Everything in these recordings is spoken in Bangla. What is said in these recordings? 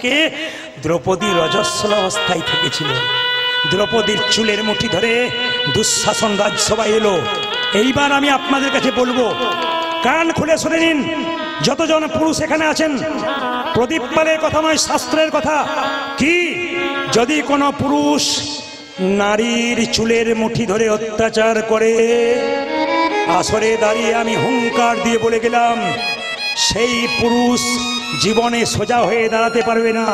থেকে দ্রৌপদী রজস্বল অবস্থায় থেকেছিল। দ্রৌপদীর চুলের মুঠি ধরে দুঃশাসন রাজসভায় এলো। এইবার আমি আপনাদের কাছে বলবো, কান খুলে শুনে নিন। যতজন পুরুষ এখানে আছেন, প্রদীপ পালের কথা নয়, শাস্ত্রের কথা। কি যদি কোনো পুরুষ নারীর চুলের মুঠি ধরে অত্যাচার করে, আসরে দাঁড়িয়ে আমি হুঙ্কার দিয়ে বলে গেলাম, সেই পুরুষ জীবনে সোজা হয়ে দাঁড়াতে পারবে না,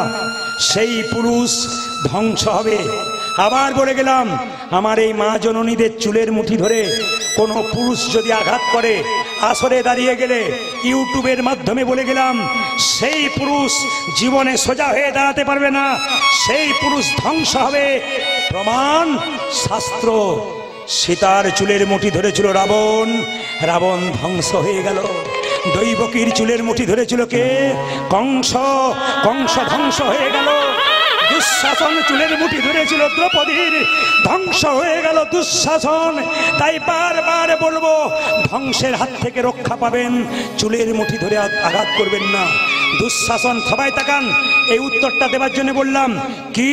সেই পুরুষ ধ্বংস হবে। আবার বলে গেলাম, আমার এই মা জননীদের চুলের মুঠি ধরে কোনো পুরুষ যদি আঘাত করে, আসরে দাঁড়িয়ে গেলে ইউটিউবের মাধ্যমে বলে গেলাম, সেই পুরুষ জীবনে সোজা হয়ে দাঁড়াতে পারবে না, সেই পুরুষ ধ্বংস হবে। প্রমাণ শাস্ত্র। সীতার চুলের মুঠি ধরেছিল রাবণ, রাবণ ধ্বংস হয়ে গেল। দৈবকীর চুলের মুঠি ধরেছিল কে? কংস, কংস ধ্বংস হয়ে গেল। দুঃশাসন চুলের মুঠি ধরেছিল দ্রৌপদীর, ধ্বংস হয়ে গেল দুঃশাসন। তাই বারবার বলবো, ধ্বংসের হাত থেকে রক্ষা পাবেন, চুলের মুঠি ধরে আঘাত করবেন না। দুঃশাসন, সবাই তাকান, এই উত্তরটা দেওয়ার জন্য বললাম। কি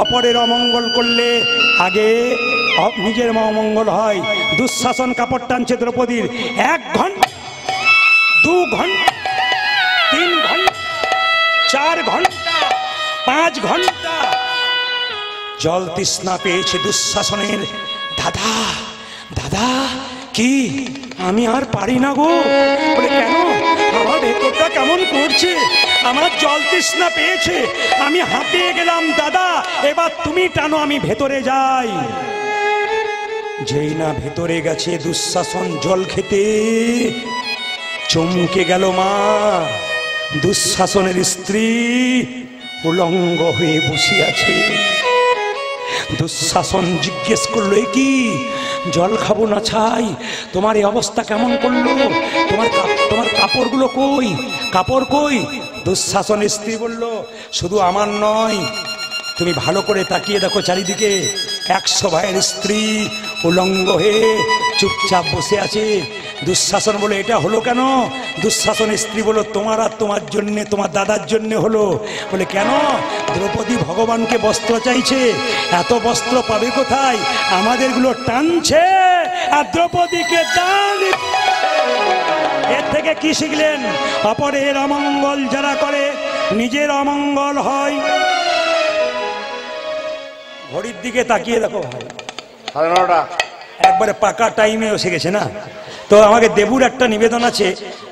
অপরের অমঙ্গল করলে আগে নিজের অমঙ্গল হয়। দুঃশাসন কাপড় টানছে দ্রৌপদীর। 1 ঘন্টা, 2 ঘন্টা, 3 ঘন্টা, 4 ঘন্টা, 5 ঘন্টা জল তৃষ্ণা পেয়েছে দুঃশাসনের। দাদা, দাদা, কি আমি আর পারি না গো। বলে কেন? আমার ভেতরটা কেমন করছে, আমার জল তৃষ্ণা পেয়েছে, আমি হাঁপিয়ে গেলাম। দাদা, এবার তুমি টানো, আমি ভেতরে যাই। যেই না ভেতরে গেছে দুঃশাসন জল খেতে, চমকে গেল মা। দুঃশাসনের স্ত্রী উলঙ্গ হয়ে বসে আছে। দুঃশাসন জিজ্ঞেস করলো, এ কি, জল খাবো না ছাই, তোমার এই অবস্থা কেমন করলো? তোমার কাপড়গুলো কই, কাপড় কই? দুঃশাসনের স্ত্রী বলল, শুধু আমার নয়, তুমি ভালো করে তাকিয়ে দেখো চারিদিকে, 100 ভাইয়ের স্ত্রী উলঙ্গ হয়ে চুপচাপ বসে আছে। দুঃশাসন বলে, এটা হলো কেন? দুঃশাসনের স্ত্রী বলল, তোমার আর তোমার জন্যে, তোমার দাদার জন্যে হলো। বলে কেন? দ্রৌপদী ভগবানকে বস্ত্র চাইছে, এত বস্ত্র পাবে কোথায়? আমাদেরগুলো টানছে আর দ্রৌপদীকে দান। এর থেকে কি শিখলেন? অপরের অমঙ্গল যারা করে, নিজের অমঙ্গল হয়। ঘড়ির দিকে তাকিয়ে দেখো ভাই, 9:30 একবারে পাকা টাইমে এসে গেছে না। তো আমাকে দেবুর একটা নিবেদন আছে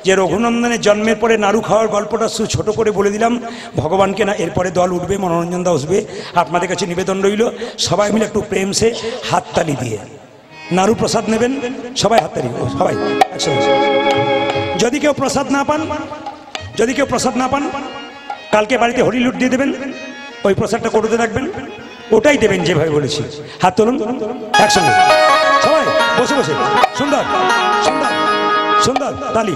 যে রঘুনন্দনের জন্মের পরে নাড়ু খাওয়ার গল্পটা ছোট করে বলে দিলাম ভগবানকে না। এরপরে দল উঠবে, মনোরঞ্জন দা আসবে। আপনাদের কাছে নিবেদন রইল, সবাই মিলে একটু প্রেম সে হাততালি দিয়ে নাড়ু প্রসাদ নেবেন। সবাই হাততালি, সবাই একসঙ্গে। যদি কেউ প্রসাদ না পান, যদি কেউ প্রসাদ না পান, কালকে বাড়িতে হরি লুট দিয়ে দেবেন, ওই প্রসাদটা করতে রাখবেন, ওটাই দেবেন যেভাবে বলেছি। হাত তুলুন একসঙ্গে সবাই বসে বসে। সুন্দর সুন্দর সুন্দর তালি।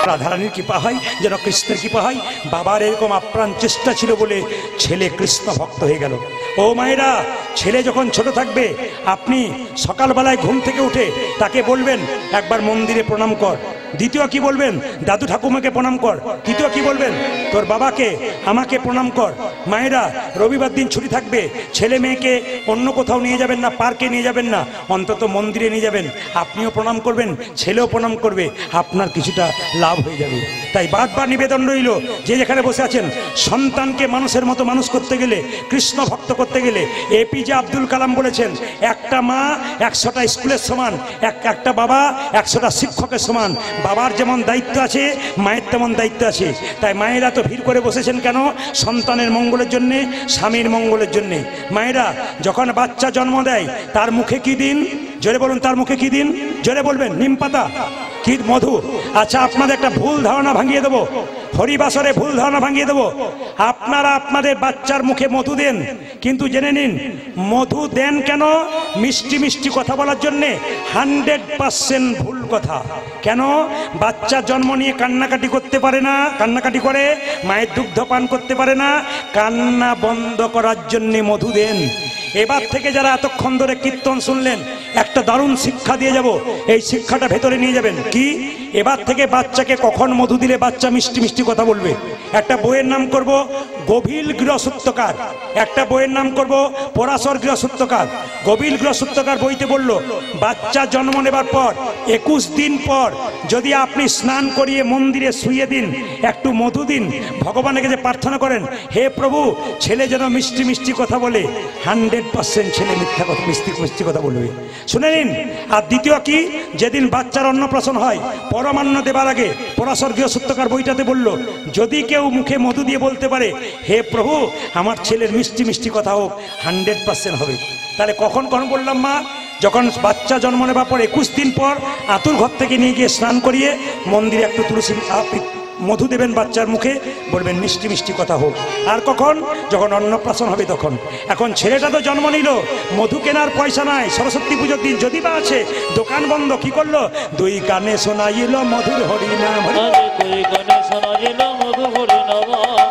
রাধারানীর কৃপা হয়, যেন কৃষ্ণের কৃপা হয়। বাবার এরকম আপ্রাণ চেষ্টা ছিল বলে ছেলে কৃষ্ণ ভক্ত হয়ে গেল। ও মায়েরা, ছেলে যখন ছোট থাকবে, আপনি সকালবেলায় ঘুম থেকে উঠে তাকে বলবেন, একবার মন্দিরে প্রণাম কর। দ্বিতীয় কি বলবেন? দাদু ঠাকুমাকে প্রণাম কর। তৃতীয় কি বলবেন? তোর বাবাকে, আমাকে প্রণাম কর। মায়েরা, রবিবার দিন ছুটি থাকবে, ছেলে মেয়েকে অন্য কোথাও নিয়ে যাবেন না, পার্কে নিয়ে যাবেন না, অন্তত মন্দিরে নিয়ে যাবেন। আপনিও প্রণাম করবেন, ছেলেও প্রণাম করবে, আপনার কিছুটা লাভ হয়ে যাবে। তাই বারবার নিবেদন রইল, যে যেখানে বসে আছেন, সন্তানকে মানুষের মতো মানুষ করতে গেলে, কৃষ্ণ ভক্ত করতে গেলে, এপিজে আব্দুল কালাম বলেছেন, একটা মা 100টা স্কুলের সমান, একটা বাবা 100টা শিক্ষকের সমান। বাবার যেমন দায়িত্ব আছে, মায়ের তেমন দায়িত্ব আছে। তাই মায়েরা তো ভিড় করে বসেছেন কেন? সন্তানের মঙ্গলের জন্যে, স্বামীর মঙ্গলের জন্যে। মায়েরা যখন বাচ্চা জন্ম দেয়, তার মুখে কি দিন? জোরে বলুন, তার মুখে কি দিন? জোরে বলবেন। নিম পাতা কি? মধু। আচ্ছা, আপনাদের একটা ভুল ধারণা ভাঙিয়ে দেবো, হরিবাসরে ভুল ধারণা ভাঙিয়ে দেবো। আপনারা আপনাদের বাচ্চার মুখে মধু দেন, কিন্তু জেনে নিন মধু দেন কেন? মিষ্টি মিষ্টি কথা বলার জন্যে। 100% ভুল কথা। কেন? বাচ্চা জন্ম নিয়ে কান্নাকাটি করতে পারে না, কান্নাকাটি করে, মায়ের দুগ্ধ পান করতে পারে না, কান্না বন্ধ করার জন্যে মধু দেন। এবার থেকে যারা এতক্ষণ ধরে কীর্তন শুনলেন, একটা দারুণ শিক্ষা দিয়ে যাব। এই শিক্ষাটা ভেতরে নিয়ে যাবেন কি, এবার থেকে বাচ্চাকে কখন মধু দিলে বাচ্চা মিষ্টি মিষ্টি কথা বলবে। একটা বইয়ের নাম করব গভীর গৃহসূত্রকার, একটা বইয়ের নাম করব পরাশর গৃহসূত্রকার। গভীর গৃহসূত্রকার বইতে বলল, বাচ্চা জন্ম নেবার পর 21 দিন পর যদি আপনি স্নান করিয়ে মন্দিরে শুইয়ে দিন, একটু মধু দিন, ভগবানের কাছে প্রার্থনা করেন, হে প্রভু ছেলে যেন মিষ্টি মিষ্টি কথা বলে, 100% ছেলে মিথ্যা কথা মিষ্টি মিষ্টি কথা বলবে। শুনে নিন। আর দ্বিতীয় কি, যেদিন বাচ্চার অন্নপ্রাশন হয় পরমান্ন দেবার আগে পরাশর গৃহসূত্রকার বইটাতে বলল, যদি কেউ মুখে মধু দিয়ে বলতে পারে, হে প্রভু আমার ছেলের মিষ্টি মিষ্টি কথা হোক, 100% হবে। তাহলে কখন কখন বললাম মা, যখন বাচ্চা জন্ম নেবার পর 21 দিন পর আতুর ঘর থেকে নিয়ে গিয়ে স্নান করিয়ে মন্দিরে একটু তুলসী মধু দেবেন বাচ্চার মুখে, বলবেন মিষ্টি মিষ্টি কথা হোক। আর কখন, যখন অন্নপ্রাশন হবে তখন। এখন ছেলেটা তো জন্ম নিল, মধু কেনার পয়সা নাই, সরস্বতী পুজোর দিন যদি বা আছে, দোকান বন্ধ, কি করলো, দুই কানে শোনাইল মধুর হরিনাম, দুই কানে শোনাইল মধুর হরিনাম,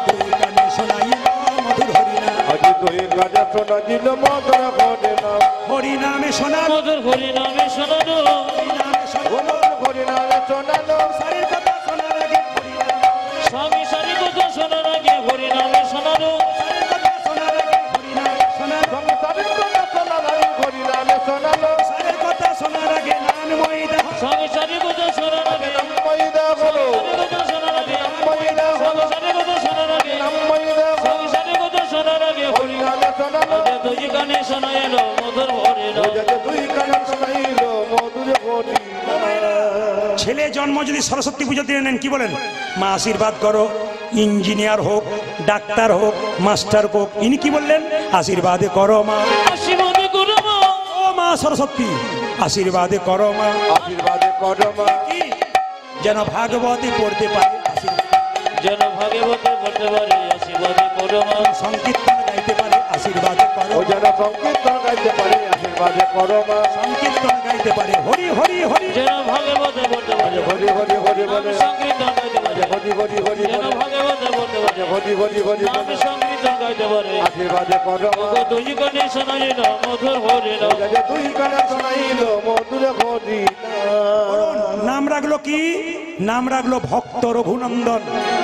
দুই কানে শোনাইল মধুর হরিনাম, দুই কানে শোনাইল মধুর হরিনাম, হরিনামে শোনা মধুর হরিনামে শোনানো, হরিনামে শোনানো, হরিনামে শোনানো, সারির কথা শোনার আগে স্বামী সারি কথা শোনার আগে হরিনামে শোনানো, সারির কথা শোনার আগে হরিনামে শোনানো, সারির কথা শোনার আগে হরিনামে শোনানো, সারির কথা শোনার আগে নামময়ী দাও, স্বামী সারি কথা শোনার আগে নামময়ী দাও, সারির কথা শোনার আগে নামময়ী দাও, সারির কথা শোনার আগে নামময়ী দাও, স্বামী সারি কথা শোনার আগে হরিনামে শোনানো, দুই কানে শোনাইল মধুর হরিনাম, দুই কানে শোনাইল মধুর হরিনাম। ছেলে জন্ম যদি সরস্বতী পুজো দিয়ে নেন, কি বলেন, মা আশীর্বাদ করো, ইঞ্জিনিয়ার হোক, ডাক্তার হোক, মাস্টার হোক, ইনি কি বললেন, আশীর্বাদে করো মা, আশীর্বাদে করো মা, ও মা সরস্বতী আশীর্বাদে করো মা, আশীর্বাদে করো মা, কি যেন ভাগবতী পড়তে পারে, যেন ভাগবতী পড়তে পারে, আশীর্বাদে করো মা, সংকীর্তন গাইতে পারে, আশীর্বাদে করো, ও যেন সংকীর্তন গাইতে পারে, আশীর্বাদে করো মা, সংকীর্তন গাইতে পারে, হরি হরি হরি, যেন ভাগবতী পড়তে পারে, হরি হরি হরি বলে, সংকীর্তন গাইতে পারে, হরি হরি হরি, যেন ভাগবতী পড়তে পারে, হরি হরি হরি বলে, সংকীর্তন গাইতে পারে, আশীর্বাদে করো মা, দুই কানে শোনাইল মধুর হরিনাম, দুই কানে শোনাইল মধুর হরিনাম। নাম রাখলো কি, নাম রাখলো ভক্ত রঘুনন্দন।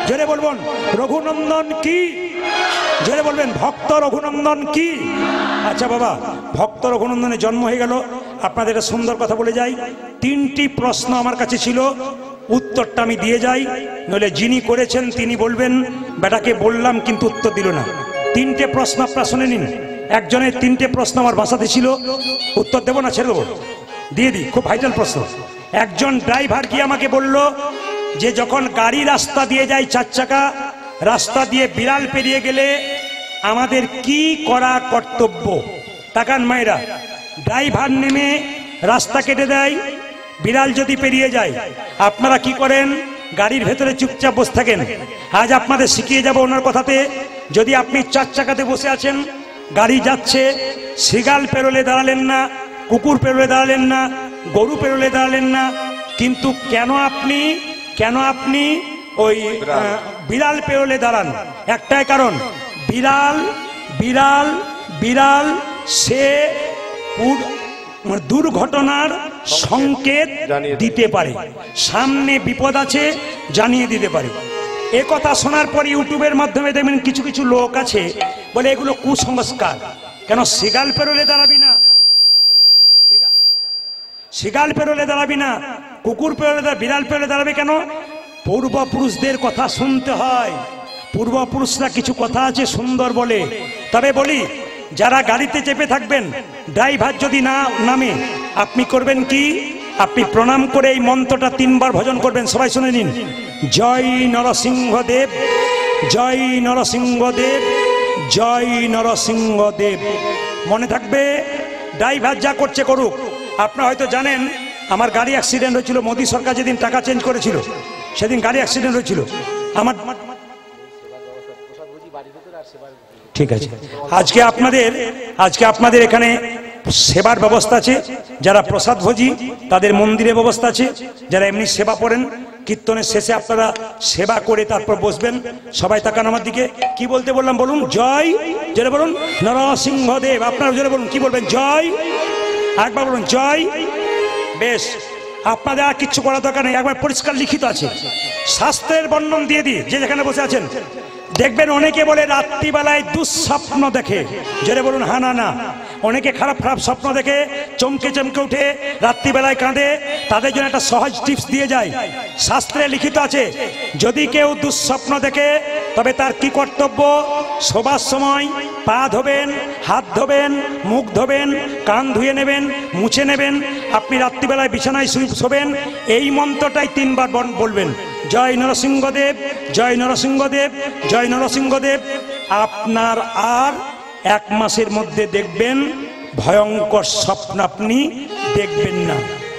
জোরে বলবেন রঘুনন্দন কি, জোরে বলবেন ভক্ত রঘুনন্দন কি। আচ্ছা বাবা, ভক্ত রঘুনন্দনের জন্ম হয়ে গেল, আপনাদের একটা সুন্দর কথা বলে যাই। 3টি প্রশ্ন আমার কাছে ছিল, উত্তরটা আমি দিয়ে যাই, নইলে যিনি করেছেন তিনি বলবেন বেটাকে বললাম কিন্তু উত্তর দিল না। 3টে প্রশ্ন আপনারা শুনে নিন। একজনের 3টে প্রশ্ন আমার ভাষাতে ছিল, উত্তর দেবো না ছেড়ে দেবো, দিয়ে দিই, খুব ভাইটাল প্রশ্ন। একজন ড্রাইভার গিয়ে আমাকে বলল যে যখন গাড়ি রাস্তা দিয়ে যায় 4 চাকা, রাস্তা দিয়ে বিড়াল পেরিয়ে গেলে আমাদের কি করা কর্তব্য। তাকান মায়েরা, ড্রাইভার নেমে রাস্তা কেটে দেয়, বিড়াল যদি পেরিয়ে যায় আপনারা কি করেন, গাড়ির ভেতরে চুপচাপ বসে থাকেন। আজ আপনাদের শিখিয়ে যাব ওনার কথাতে। যদি আপনি 4 চাকাতে বসে আছেন, গাড়ি যাচ্ছে, শিগাল পেরোলে দাঁড়ালেন না, কুকুর পেরোলে দাঁড়ালেন না, গরু পেরোলে দাঁড়ালেন না, কিন্তু কেন আপনি ওই বিড়াল পেরোলে দাঁড়ান? একটাই কারণ, বিড়াল বিড়াল বিড়াল সে দুর্ঘটনার সংকেত দিতে পারে, সামনে বিপদ আছে জানিয়ে দিতে পারে। এ কথা শোনার পর ইউটিউবের মাধ্যমে দেখবেন কিছু কিছু লোক আছে বলে এগুলো কুসংস্কার। কেন শিগাল পেরোলে দাঁড়াবি না, শিগাল পেরোলে দাঁড়াবি না, কুকুর পেরোলে বিড়াল পেরোলে দাঁড়াবে কেন? পূর্বপুরুষদের কথা শুনতে হয়। পূর্বপুরুষরা কিছু কথা আছে সুন্দর বলে। তবে বলি, যারা গাড়িতে চেপে থাকবেন, ড্রাইভার যদি না নামে, আপনি করবেন কি, আপনি প্রণাম করে এই মন্ত্রটা 3 বার ভজন করবেন। সবাই শুনে নিন, জয় নরসিংহদেব, জয় নরসিংহদেব, জয় নরসিংহদেব। মনে থাকবে, ড্রাইভার যা করছে করুক। আপনারা হয়তো জানেন আমার গাড়ি অ্যাক্সিডেন্ট হয়েছিল, মোদী সরকার যেদিন টাকা চেঞ্জ করেছিল সেদিন গাড়ি অ্যাক্সিডেন্ট হয়েছিল আমার। ঠিক আছে, আজকে আপনাদের এখানে সেবার ব্যবস্থা আছে। যারা প্রসাদ ভোজি তাদের মন্দিরে ব্যবস্থা আছে। যারা এমনি সেবা করেন, কীর্তনের শেষে আপনারা সেবা করে তারপর বসবেন। সবাই তাকান আমার দিকে। কি বলতে বললাম বলুন? জয়, জোরে বলুন নরসিংহদেব। আপনারা জোরে বলুন, কি বলবেন? জয় একবার বলুন জয়। বেশ, আপনাদের আর কিচ্ছু করার দরকার নেই, একবার পরিষ্কার লিখিত আছে, শাস্ত্রের বর্ণন দিয়ে দিই। যে যেখানে বসে আছেন দেখবেন অনেকে বলে রাত্রিবেলায় দুঃস্বপ্ন দেখে, জোরে বলুন হ্যাঁ না না। অনেকে খারাপ খারাপ স্বপ্ন দেখে চমকে চমকে উঠে রাত্রিবেলায় কাঁদে, তাদের জন্য একটা সহজ টিপস দিয়ে যায়। শাস্ত্রে লিখিত আছে যদি কেউ দুঃস্বপ্ন দেখে তবে তার কি কর্তব্য, শোবার সময় পা ধোবেন, হাত ধোবেন, মুখ ধোবেন, কান ধুয়ে নেবেন, মুছে নেবেন। আপনি রাত্রিবেলায় বিছানায় শোবেন, এই মন্ত্রটাই 3 বার বলবেন, জয় নরসিংহদেব, জয় নরসিংহদেব, জয় নরসিংহদেব। আপনার আর 1 মাসের মধ্যে দেখবেন ভয়ঙ্কর স্বপ্ন আপনি দেখবেন না।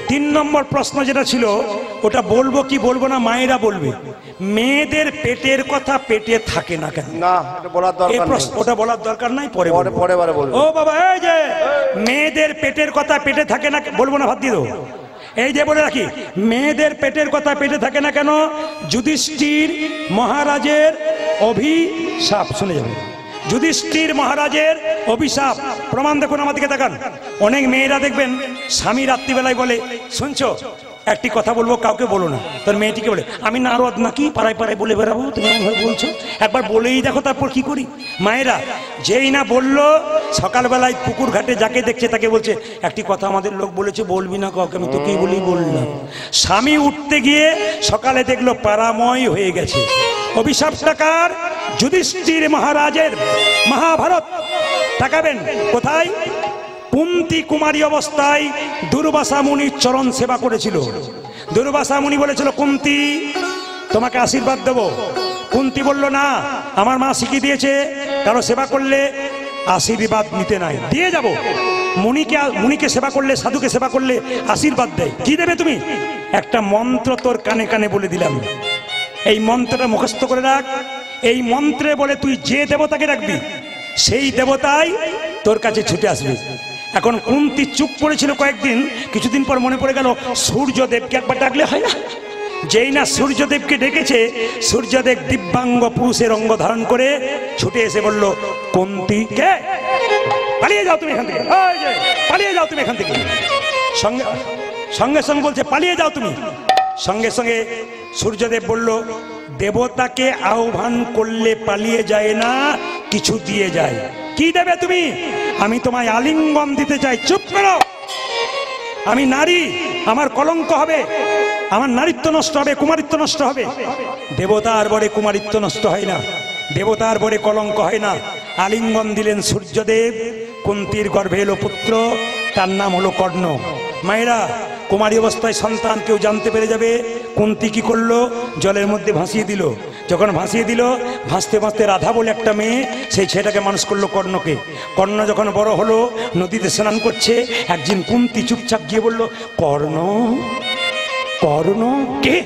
3 নম্বর প্রশ্ন যেটা ছিল ওটা বলবো কি বলবো না, মায়েরা বলবে। মেয়েদের পেটের কথা পেটে থাকে না কেন? না, এটা বলার দরকার নেই। ওটা বলার দরকার নাই, পরে বলবো। ও বাবা, এই যে মেয়েদের পেটের কথা পেটে থাকে না, বলবো না, ভাত দিয়ে দেবো। এই যে বলে রাখি, মেয়েদের পেটের কথা পেটে থাকে না কেন? যুধিষ্ঠির মহারাজের অভিশাপ, শুনে যাবেন, যুধিষ্ঠির মহারাজের অভিশাপ। প্রমাণ দেখুন, আমার দিকে তাকান। অনেক মেয়েরা দেখবেন স্বামী রাত্রিবেলায় বলে, শুনছো একটি কথা বলবো, কাউকে বলো না। তোর মেয়েটিকে বলে, আমি নারদ নাকি পাড়ায় পাড়ায় বলে বেড়াবো, তুমি এমন বলছো, একবার বলেই দেখো তারপর কি করি। মায়েরা যেই না বললো, সকালবেলায় পুকুর ঘাটে যাকে দেখছে তাকে বলছে, একটি কথা আমাদের লোক বলেছে, বলবি না কাউকে, আমি তোকেই বলেই বললাম। স্বামী উঠতে গিয়ে সকালে দেখলো পাড়াময় হয়ে গেছে। অভিশাপটা কার? যুধিষ্ঠির মহারাজের। মহাভারত তাকাবেন কোথায়? কুন্তী কুমারী অবস্থায় দুর্বাসা মুনির চরণ সেবা করেছিল। দুর্বাসা মুনি বলেছিল, কুন্তী তোমাকে আশীর্বাদ দেব। কুন্তী বলল, না, আমার মা শিখিয়ে দিয়েছে কারো সেবা করলে আশীর্বাদ নিতে নাই, দিয়ে যাব। মুনিকে সেবা করলে, সাধুকে সেবা করলে আশীর্বাদ দেয়। কি দেবে তুমি? একটা মন্ত্র তোর কানে কানে বলে দিলাম, এই মন্ত্রটা মুখস্থ করে রাখ। এই মন্ত্রে বলে তুই যে দেবতাকে রাখবি, সেই দেবতাই তোর কাছে ছুটে আসবে। এখন কুন্তী চুপ করেছিল কয়েকদিন, কিছুদিন পর মনে পড়ে গেল সূর্যদেবকে একবার ডাকলে হয় না। যেই না সূর্যদেবকে ডেকেছে, সূর্যদেব দিব্যাঙ্গ পুরুষের অঙ্গ ধারণ করে ছুটে এসে বলল, কুন্তী কে? পালিয়ে যাও তুমি এখান থেকে, পালিয়ে যাও তুমি এখান থেকে। সঙ্গে সঙ্গে সঙ্গে বলছে, পালিয়ে যাও তুমি। সঙ্গে সঙ্গে সূর্যদেব বলল, দেবতাকে আহ্বান করলে পালিয়ে যায় না, কিছু দিয়ে যায়। কি দেবে তুমি? আমি তোমায় আলিঙ্গন দিতে চাই। চুপ করো, আমি নারী, আমার কলঙ্ক হবে, আমার নারীত্ব নষ্ট হবে, কুমারিত্ব নষ্ট হবে। দেবতার বরে কুমারিত্ব নষ্ট হয় না, দেবতার বরে কলঙ্ক হয় না। আলিঙ্গন দিলেন সূর্যদেব। কুন্তীর গর্ভে এলো পুত্র, তার নাম হলো কর্ণ। মায়েরা, কুমারী অবস্থায় সন্তান কেউ জানতে পেরে যাবে। কুন্তী কি করলো? জলের মধ্যে ভাসিয়ে দিল। যখন ভাসিয়ে দিল, ভাসতে ভাসতে রাধা বলে একটা মেয়ে, সেই ছেলেটাকে মানুষ করলো কর্ণকে। কর্ণ যখন বড় হলো, নদীতে স্নান করছে, একদিন কুন্তী চুপচাপ গিয়ে বলল, কর্ণ, কর্ণ কে?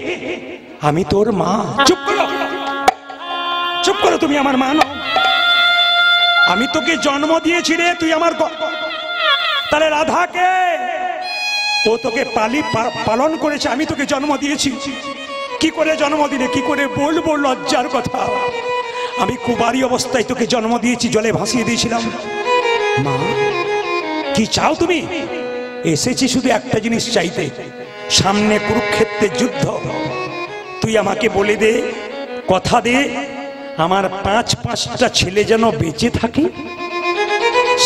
আমি তোর মা। চুপ করো, চুপ করো, তুমি আমার মা নও। আমি তোকে জন্ম দিয়েছি রে, তুই আমার। তাহলে রাধাকে? ও তোকে পালন করেছে, আমি তোকে জন্ম দিয়েছি। কি করে জন্ম দিলে, কি করে বলবো, লজ্জার কথা। আমি কুমারী অবস্থায় তোকে জন্ম দিয়েছি, জলে ভাসিয়ে দিয়েছিলাম। মা, কি চাও তুমি? এসেছি শুধু একটা জিনিস চাইতে, সামনে কুরুক্ষেত্রের যুদ্ধ। তুই আমাকে বলে দে, কথা দে, আমার 5টা ছেলে যেন বেঁচে থাকে।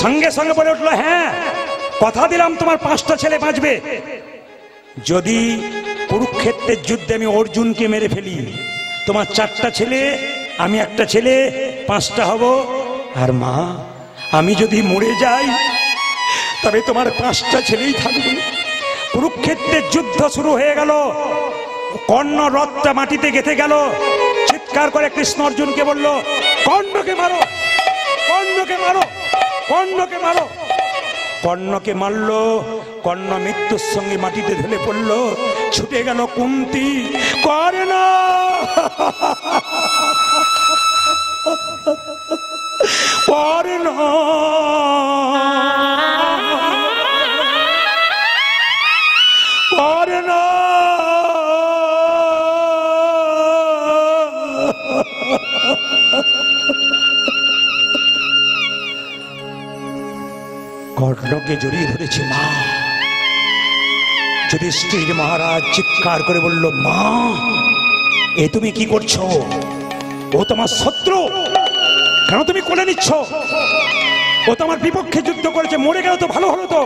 সঙ্গে সঙ্গে বলে উঠলো, হ্যাঁ, কথা দিলাম তোমার 5টা ছেলে বাঁচবে। যদি কুরুক্ষেত্রের যুদ্ধে আমি অর্জুনকে মেরে ফেলি, তোমার 4টা ছেলে, আমি একটা ছেলে, 5টা হব। আর মা, আমি যদি মরে যাই তবে তোমার 5টা ছেলেই থাকবে। কুরুক্ষেত্রের যুদ্ধ শুরু হয়ে গেল। কর্ণ রথটা মাটিতে গেঁথে গেল। চিৎকার করে কৃষ্ণ অর্জুনকে বলল, কর্ণকে মারো, কর্ণকে মারো, কর্ণকে মারো। কর্ণকে মারল। কর্ণ মৃত্যুর সঙ্গে মাটিতে ঢেলে পড়ল। ছুটে গেল কুন্তী, কর্ণ, কর্ণ, কর্ণ। কর্ণকে জড়িয়ে ধরেছে। মা! যুধিষ্ঠির মহারাজ চিৎকার করে বলল, মা, এ তুমি কি করছো? ও তোমার শত্রু, কেন তুমি কোলে নিচ্ছ? ও তোমার বিপক্ষে যুদ্ধ করেছে, মরে গেল তো ভালো হলো তো।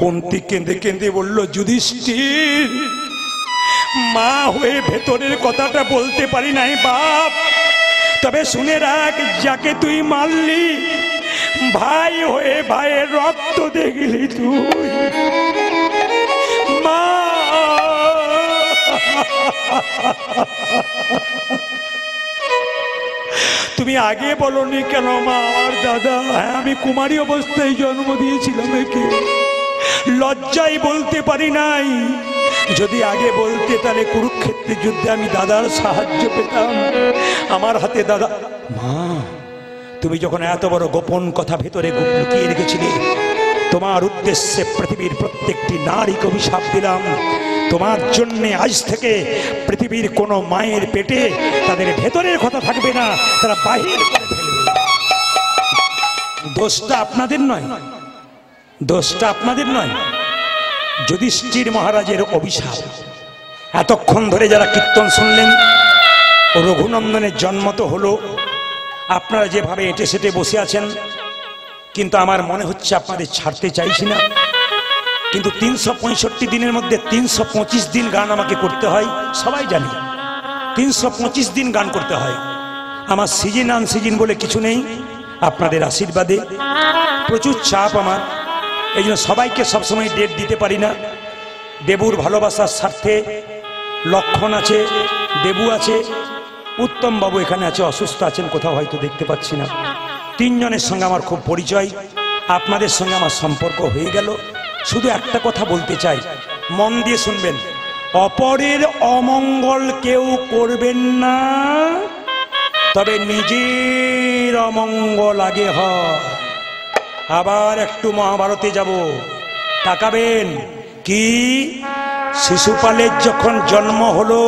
কুন্তী কেঁদে কেঁদে বলল, যুধিষ্ঠির, মা হয়ে ভেতরের কথাটা বলতে পারি নাই বাপ, তবে শুনে রাখ, যাকে তুই মারলি, ভাই হয়ে ভাইয়ের রক্ত দেখলি তুই। মা! তুমি আগে বলনি কেন মা? আমার দাদা, হ্যাঁ, আমি কুমারী অবস্থায় জন্ম দিয়েছিলাম একে, লজ্জায় বলতে পারি নাই। যদি আগে বলতে, তাহলে কুরুক্ষেত্রের যুদ্ধে আমি দাদার সাহায্য পেতাম। আমার হাতে দাদা। মা, তুমি যখন এত বড় গোপন কথা ভেতরে লুকিয়ে রেখেছিলে, তোমার উদ্দেশ্যে পৃথিবীর প্রত্যেকটি নারীকে অভিশাপ দিলাম। তোমার জন্য আজ থেকে পৃথিবীর কোনো মায়ের পেটে তাদের ভেতরের কথা থাকবে না, তারা বাহির করে ফেলবে। দোষটা আপনাদের নয়, দোষটা আপনাদের নয়, যুধিষ্ঠির মহারাজের অভিশাপ। এতক্ষণ ধরে যারা কীর্তন শুনলেন, রঘুনন্দনের জন্ম তো হলো, আপনারা যেভাবে এঁটে সেটে বসে আছেন, কিন্তু আমার মনে হচ্ছে আপনাদের ছাড়তে চাইছি না। কিন্তু 365 দিনের মধ্যে 325 দিন গান আমাকে করতে হয়, সবাই জানি। 325 দিন গান করতে হয়। আমার সিজন আন সিজন বলে কিছু নেই, আপনাদের আশীর্বাদে প্রচুর চাপ আমার, এই জন্য সবাইকে সবসময় ডেট দিতে পারি না। দেবুর ভালোবাসার স্বার্থে লক্ষণ আছে, দেবু আছে, উত্তম বাবু এখানে আছে, অসুস্থ আছেন কোথাও, হয়তো দেখতে পাচ্ছি না। 3 জনের সঙ্গে আমার খুব পরিচয়, আপনাদের সঙ্গে আমার সম্পর্ক হয়ে গেল। শুধু একটা কথা বলতে চাই, মন দিয়ে শুনবেন, অপরের অমঙ্গল কেউ করবেন না, তবে নিজের অমঙ্গল আগে হয়। আবার একটু মহাভারতে যাব, তাকাবেন। কি? শিশুপালের যখন জন্ম হলো,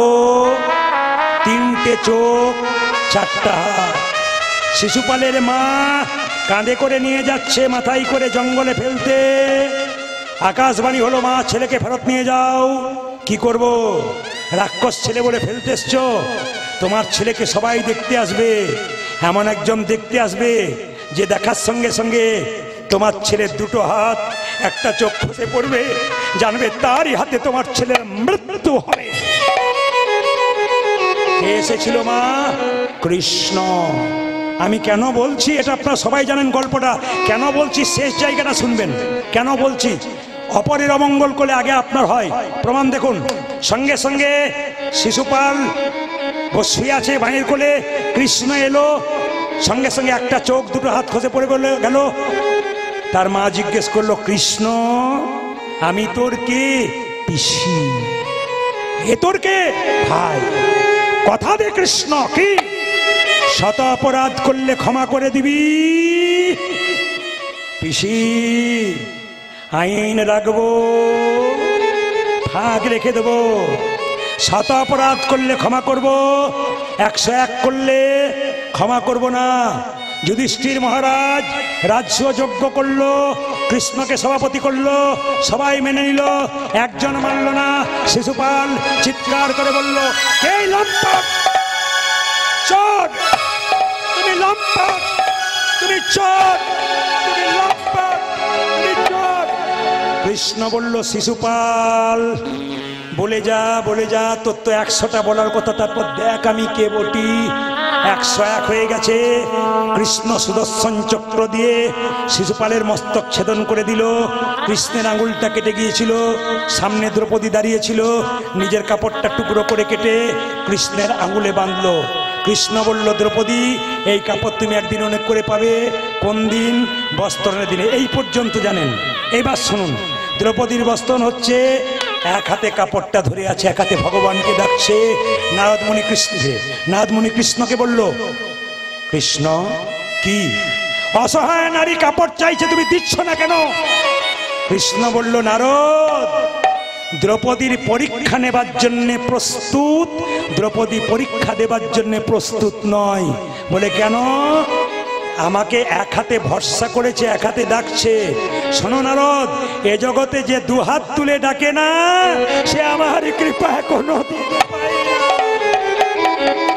3টে চোখ, 4টা হাত। শিশুপালের মা কাঁধে করে নিয়ে যাচ্ছে, মাথায় করে জঙ্গলে ফেলতে। আকাশবাণী হলো, মা, ছেলেকে ফেরত নিয়ে যাও। কি করব? রাক্ষস ছেলে বলে ফেলতে এসছো? তোমার ছেলেকে সবাই দেখতে আসবে, এমন একজন দেখতে আসবে যে দেখার সঙ্গে সঙ্গে তোমার ছেলের 2টো হাত, 1টা চোখ খসে পড়বে, জানবে তারই হাতে তোমার ছেলের মৃত্যু হবে। কে এসেছিল মা? কৃষ্ণ। আমি কেন বলছি এটা আপনারা সবাই জানেন গল্পটা, কেন বলছি শেষ জায়গাটা শুনবেন। কেন বলছি? অপরের অমঙ্গল করলে আগে আপনার হয়, প্রমাণ দেখুন। সঙ্গে সঙ্গে শিশুপাল শুয়ে আছে ভাইয়ের কোলে, কৃষ্ণ এলো, সঙ্গে সঙ্গে 1টা চোখ, 2টো হাত খসে পড়ে গেল। তার মা জিজ্ঞেস করলো, কৃষ্ণ, আমি তোর কে? পিসি। এ তোর কে? ভাই। কথা দে কৃষ্ণ, কি? শত অপরাধ করলে ক্ষমা করে দিবি? পিসি, আইন রাখবো, ফাঁক রেখে দেবো। শত অপরাধ করলে ক্ষমা করব, 101 করলে ক্ষমা করব না। যুধিষ্ঠির মহারাজ রাজ্যযজ্ঞ করলো, কৃষ্ণকে সভাপতি করলো, সবাই মেনে নিল, একজন মানল না। শিশুপাল চিৎকার করে বলল, কে লম্পট? চোর! তুমি লম্পট! তুমি চোর! তুমি লম্পট! তুমি চোর! কৃষ্ণ বলল, শিশুপাল, বলে যা, তোর তো 100টা বলার কথা, তারপর দেখ আমি কে বটি। 101 হয়ে গেছে। কৃষ্ণ সুদর্শন চক্র দিয়ে শিশুপালের মস্তক ছেদন করে দিল। কৃষ্ণের আঙুলটা কেটে গিয়েছিল, সামনে দ্রৌপদী দাঁড়িয়েছিল, নিজের কাপড়টা টুকরো করে কেটে কৃষ্ণের আঙুলে বাঁধলো। কৃষ্ণ বলল, দ্রৌপদী, এই কাপড় তুমি একদিন অনেক করে পাবে। কোন দিন? বস্ত্রণের দিনে। এই পর্যন্ত জানেন। এবার শুনুন, দ্রৌপদীর বস্ত্রণ হচ্ছে, 1 হাতে কাপড়টা ধরে আছে, 1 হাতে ভগবানকে ডাকছে। নারদমুনি কৃষ্ণকে বলল, কৃষ্ণ, কি? অসহায় নারী কাপড় চাইছে, তুমি দিচ্ছ না কেন? কৃষ্ণ বলল, নারদ, দ্রৌপদীর পরীক্ষা নেবার জন্য প্রস্তুত, দ্রৌপদী পরীক্ষা দেবার জন্য প্রস্তুত নয়। বলে কেন? আমাকে এক হাতে ভরসা করেছে, এক হাতে ডাকছে। শোনো নারদ, এ জগতে যে দুহাত তুলে ডাকে না, সে আমার কৃপা এখনো দিতে পারে না।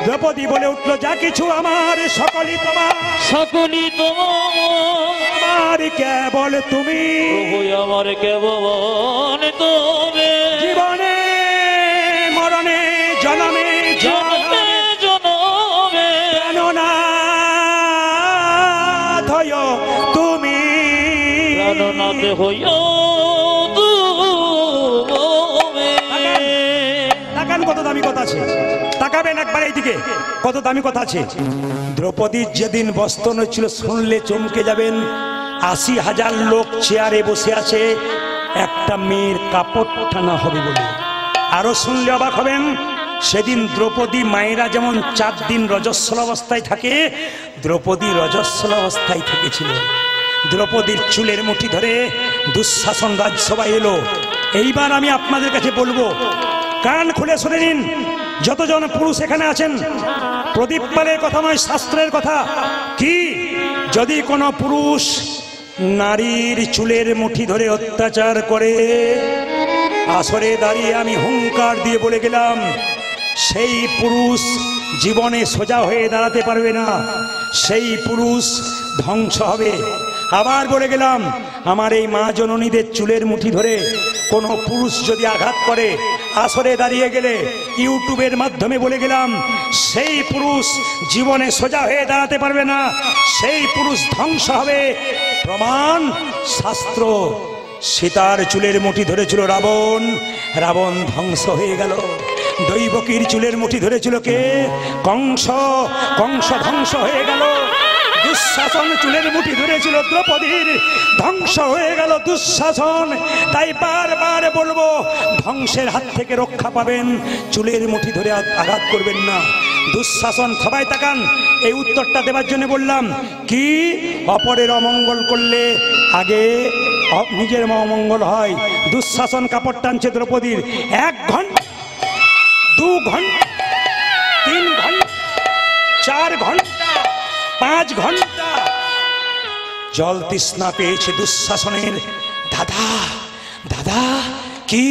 দ্রৌপদী বলে উঠল, যা কিছু আমার সকলই তোমার, সকলই তোমার, আমার কেবল তুমি, প্রভু আমার কেবল তুমি, জীবনে মরণে জনমে জনমে জনমে প্রাণনাথ হই তুমি, প্রাণনাথ হইও তুমি। তাকান, কত দামি কথা আছে, তাকাবেন একবার এইদিকে, কত দামি কথা আছে। দ্রৌপদীর যেদিন বস্ত্র ছিল, শুনলে চমকে যাবেন। ৮০,০০০ লোক চেয়ারে বসে আছে, একটা মেয়ের কাপড় টানা হবে বলে। আরো শুনলে অবাক হবেন, সেদিন দ্রৌপদী মায়েরা যেমন ৪ দিন রজস্বল অবস্থায় থাকে, দ্রৌপদী রজস্বল অবস্থায় থেকেছিল। দ্রৌপদীর চুলের মুঠি ধরে দুঃশাসন রাজসভায় এলো। এইবার আমি আপনাদের কাছে বলবো, কান খুলে শুনে নিন। যতজন পুরুষ এখানে আছেন, প্রদীপ পালের কথা নয়, শাস্ত্রের কথা। কি যদি কোনো পুরুষ নারীর চুলের মুঠি ধরে অত্যাচার করে, আসরে দাঁড়িয়ে আমি হুঙ্কার দিয়ে বলে গেলাম, সেই পুরুষ জীবনে সোজা হয়ে দাঁড়াতে পারবে না, সেই পুরুষ ধ্বংস হবে। আবার বলে গেলাম, আমার এই মা জননীদের চুলের মুঠি ধরে কোনো পুরুষ যদি আঘাত করে, আসরে দাঁড়িয়ে গেলে ইউটিউবের মাধ্যমে বলে গেলাম, সেই পুরুষ জীবনে সোজা হয়ে দাঁড়াতে পারবে না, সেই পুরুষ ধ্বংস হবে। প্রমাণ শাস্ত্র। সীতার চুলের মুঠি ধরেছিল রাবণ, রাবণ ধ্বংস হয়ে গেল। দৈবকীর চুলের মুঠি ধরেছিল কে? কংস, কংস ধ্বংস হয়ে গেল। দুঃশাসন চুলের মুঠি ধরেছিল দ্রৌপদীর, ধ্বংস হয়ে গেল দুঃশাসন। তাই বারবার বলবো, ধ্বংসের হাত থেকে রক্ষা পাবেন, চুলের মুঠি ধরে আঘাত করবেন না। দুঃশাসন, সবাই তাকান, এই উত্তরটা দেবার জন্য বললাম। কি অপরের অমঙ্গল করলে আগে নিজের অমঙ্গল হয়। দুঃশাসন কাপড় টানছে দ্রৌপদীর। 1 ঘন্টা, 2 ঘন্টা, 3 ঘন্টা, 4 ঘন্টা, 5 ঘন্টা জল তৃষ্ণা পেয়েছে দুঃশাসনের। দাদা, দাদা, কি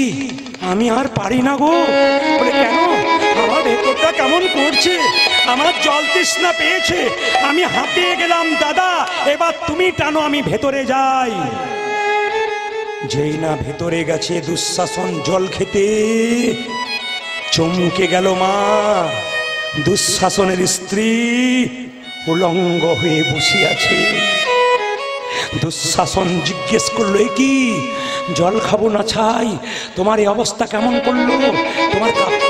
আমি আর পারি না গো। বলে কেন? আমার ভেতরটা কেমন করছে, আমার জল তৃষ্ণা পেয়েছে, আমি হাঁপিয়ে গেলাম। দাদা, এবার তুমি টানো, আমি ভেতরে যাই। যেই না ভেতরে গেছে দুঃশাসন জল খেতে, চমকে গেল মা। দুঃশাসনের স্ত্রী উলঙ্গ হয়ে বসে আছে। দুঃশাসন জিজ্ঞেস করলো, এ কি, জল খাবো না ছাই, তোমার এই অবস্থা কেমন করলো?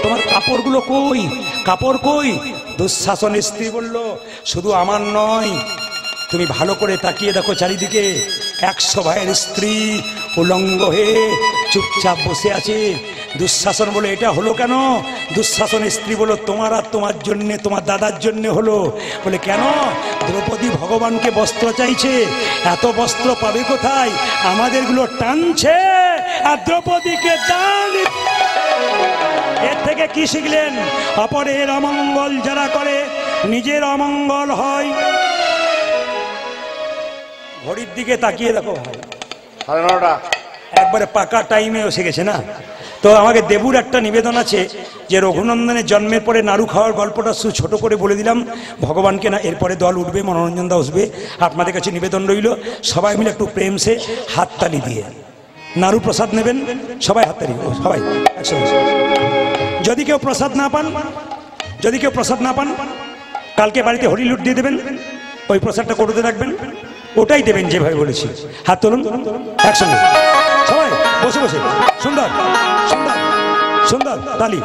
তোমার কাপড়গুলো কই, কাপড় কই? দুঃশাসনের স্ত্রী বলল, শুধু আমার নয়, তুমি ভালো করে তাকিয়ে দেখো চারিদিকে, 100 ভাইয়ের স্ত্রী উলঙ্গ হয়ে চুপচাপ বসে আছে। দুঃশাসন বলে, এটা হলো কেন? দুঃশাসনের স্ত্রী বলল, তোমার আর তোমার জন্যে, তোমার দাদার জন্যে হলো। বলে কেন? দ্রৌপদী ভগবানকে বস্ত্র চাইছে, এত বস্ত্র পাবে কোথায়? আমাদেরগুলো টানছে আর দ্রৌপদীকে দান। এর থেকে কি শিখলেন? অপরের অমঙ্গল যারা করে, নিজের অমঙ্গল হয়। ঘড়ির দিকে তাকিয়ে দেখো ভাই, 9:30। একবারে পাকা টাইমে এসে গেছে না। তো আমাকে দেবুর একটা নিবেদন আছে যে রঘুনন্দনের জন্মের পরে নাড়ু খাওয়ার গল্পটা ছোট করে বলে দিলাম ভগবানকে না। এরপরে দল উঠবে, মনোরঞ্জন দা আসবে। আপনাদের কাছে নিবেদন রইল, সবাই মিলে একটু প্রেম সে হাততালি দিয়ে নাড়ু প্রসাদ নেবেন। সবাই হাততালি, সবাই একসঙ্গে। যদি কেউ প্রসাদ না পান, যদি কেউ প্রসাদ না পান, কালকে বাড়িতে হরি লুট দিয়ে দেবেন, ওই প্রসাদটা করতে রাখবেন, ওটাই দেবেন যেভাবে বলেছি। হাত তুলুন একসঙ্গে সবাই বসে বসে। সুন্দর সুন্দর সুন্দর তালি।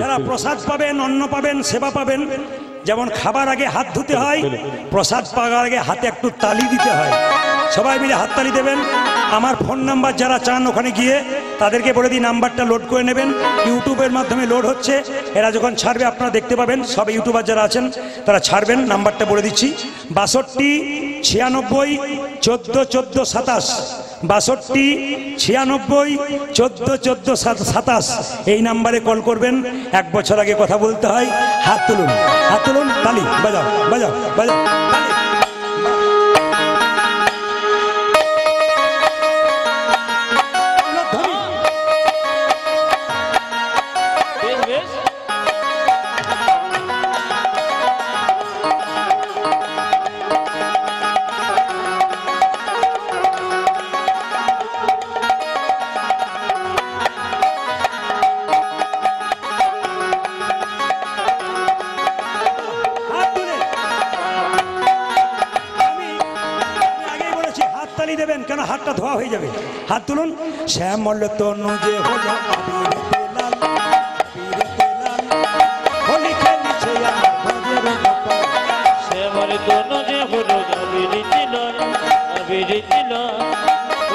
যারা প্রসাদ পাবেন, অন্ন পাবেন, সেবা পাবেন, যেমন খাবার আগে হাত ধুতে হয়, প্রসাদ পাওয়ার আগে হাতে একটু তালি দিতে হয়। সবাই মিলে হাততালি দেবেন। আমার ফোন নাম্বার যারা চান ওখানে গিয়ে তাদেরকে বলে দিই নাম্বারটা লোড করে নেবেন। ইউটিউবের মাধ্যমে লোড হচ্ছে, এরা যখন ছাড়বে আপনারা দেখতে পাবেন। সব ইউটিউবার যারা আছেন তারা ছাড়বেন, নাম্বারটা বলে দিচ্ছি 62 96 14 14 27, 62 96 14 14 27 এই নাম্বারে কল করবেন। 1 বছর আগে কথা বলতে হয়। হাত তুলুন, হাত তুলুন, তালি বাজাও বাজাও বাজাও, তালি। বেশ বেশ হাত তুলে আমি আগেই বলেছি হাত তালি দেবেন, কেন হাতটা ধোয়া হয়ে যাবে। হাত তুলুন। শ্যামল তনু যে হলো আবিরেতে লাল, আবিরেতে লাল, হোলি খেলিছে আমার ভজের গোপাল। শ্যামল তনু যে হলো আবিরিতি লয়, আবিরিতি লয়,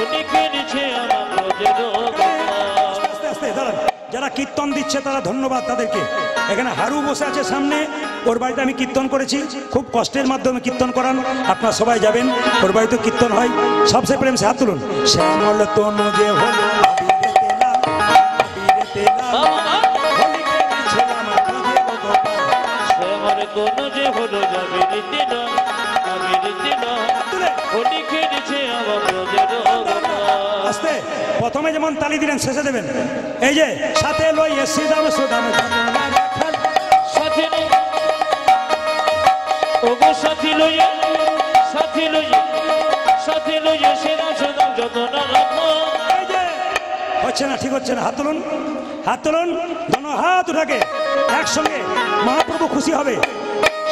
উনি খেলেছে আমার ব্রজের গোপাল। আস্তে আস্তে দাঁড়ান। যারা কীর্তন দিচ্ছে তারা ধন্যবাদ তাদেরকে। এখানে হারু বসে আছে সামনে, ওর বাড়িতে আমি কীর্তন করেছি, খুব কষ্টের মাধ্যমে কীর্তন করান। আপনারা সবাই যাবেন, ওর বাড়িতে কীর্তন হয়। সবচেয়ে প্রেম সে হাত তুলুন। শ্যামল তনু যে হলো আবিরেতে লাল, আবিরেতে লাল, হোলি খেলিছে আমার ভজের গোপাল। শ্যামল তনু যে হলো আবিরিতি লয়, আবিরিতি লয়, তুলে। উনি খেলেছে আমার ব্রজের গোপাল। আস্তে, প্রথমে যেমন তালি দিলেন শেষে দেবেন। এই যে সাথে লইয়ে শ্রীদাম সুদাম সাথী লই, ওগো সাথী লইয়া, সাথী লইয়া, সাথী লইয়া, সেরাম সেরাম যতনা রাখো। এই যে হচ্ছে না, ঠিক হচ্ছে না। হাত তুলুন, হাত তুলুন, দোনো হাত উঠাকে একসঙ্গে মহাপ্রভু খুশি হবে।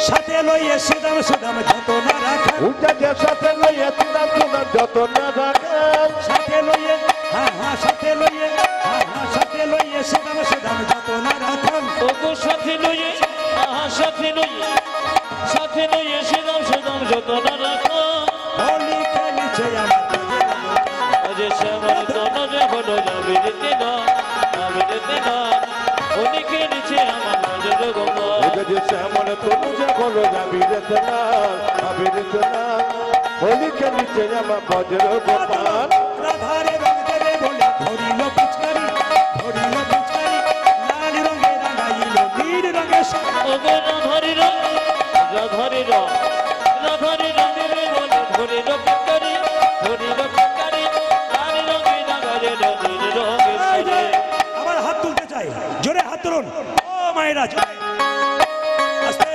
সাথে লইয়ে শ্রীদাম সুদাম যত না রাখা, উঠাকে সাথে লইয়া তিনার তোমার যত না রাখেন। সাথে লইয়ে, হ্যাঁ হ্যাঁ, সাথে লইয়ে, হ্যাঁ হ্যাঁ, সাথে লইয়ে শ্রীদাম সুদাম যত না রাখান। ওগো সাথী লইয়া, আহা সাথী লইয়া, সাথী লইয়া, সেরাম সেরাম যতনা রাখো। হোলি খেলিছে আমার ভজের গোপাল। যে শ্যামল তনু যে হলো আবিরিতি লয়, আবিরিতি লয়, উনি খেলেছে আমার ব্রজের গোপাল। উঠেছে শ্যামল তনু যে হলো আবিরেতে লাল, আবিরেতে লাল, হোলি খেলিছে আমার ভজের গোপাল। রাধারে রং দেবে বলে ধরিল পিচকারি, ধরিল পিচকারি, লাল রঙে রাঙাইল নীল রঙে সাদা। ওগো রাধারি রং, রাধারি রং, রাধারি রঙের বলে ধরিল পিকারি, ধরিল পিকারি, লাল রঙে রাঙারে রঙের রঙের এই যে, সাজে। আবার হাত তুলতে চাই, জোরে হাত তুলুন। ও মায়েরা, জোরে। আস্তে।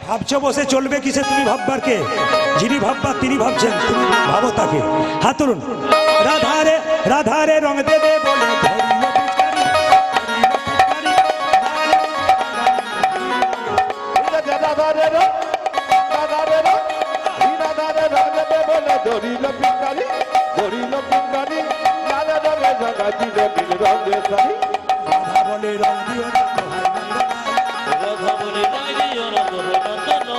ভাবছো বসে চলবে কিসে, তুমি ভাববার কে? যিনি ভাববার তিনি ভাবছেন, তুমি ভাবো তাকে। হাত তুলুন। রাধারে, রাধারে রং দেবে বলে ধরিল পিচকারি, ধরিল পিচকারি, লাল উঠেছে রাধারে রং, রাধারে রং, এই রাধারে রং দেবে বলে ধরিল পিঙ্কারি, ধরিল পিঙ্কারি, লাল রঙে রাঙা দিল নীল রঙের শাড়ি। রাধা বলে রং দিও না দোহাই নন্দনা, রাধা বলে রাইলিও না দোহাই নন্দনা,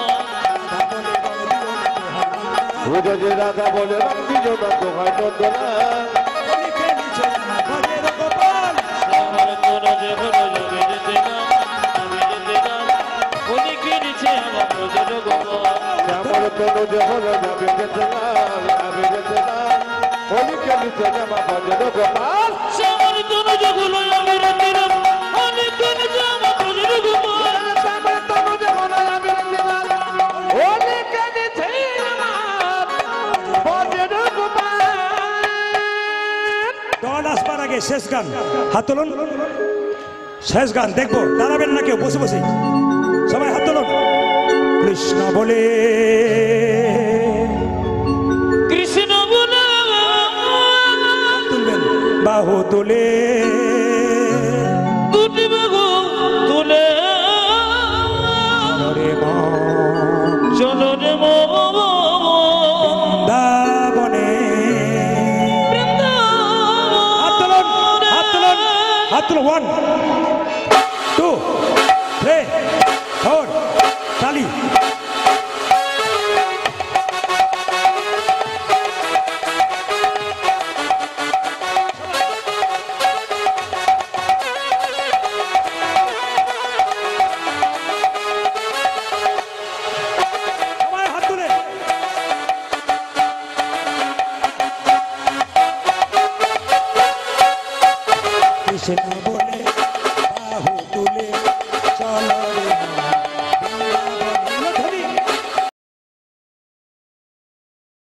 রাধা বলে রং দিও না দোহাই নন্দনা। উঠেছে রাধা বলে রং দিল না দোহাই নন্দনা। হোলি খেলিছে আমার ভজের গোপাল। শ্যামল তনু যে হলো আবিরিতি লয়, আবিরিতি লয়, উনি খেলেছে আমার ব্রজের গোপাল। শ্যামল তনু যে হলো আবিরেতে লাল, আবিরেতে লাল, হোলি খেলিছে আমার ভজের গোপাল। শ্যামল তনু যে হলো আবিরিতি লয়, উনি খেলেছে আমার ব্রজের গোপাল। শ্যামল তনু যে হলো আবিরেতে লাল, হোলি খেলিছে আমার ভজের গোপাল। দল আসবার আগে শেষ গান। হাত তুলুন। শেষ গান দেখবো, দাঁড়াবেন না কেউ, বসে বসে সবাই হাত তুলুন। কৃষ্ণ বলে, কৃষ্ণ বলে, তুলবেন বাহু তুলে, দুটি বাহু তুলে, রে মা চলো রে মো বৃন্দাবনে। হাত তুলুন, হাত তুলুন, হাত তুলুন। 1 কৃষ্ণ বলে বাহু তুলে চলো রে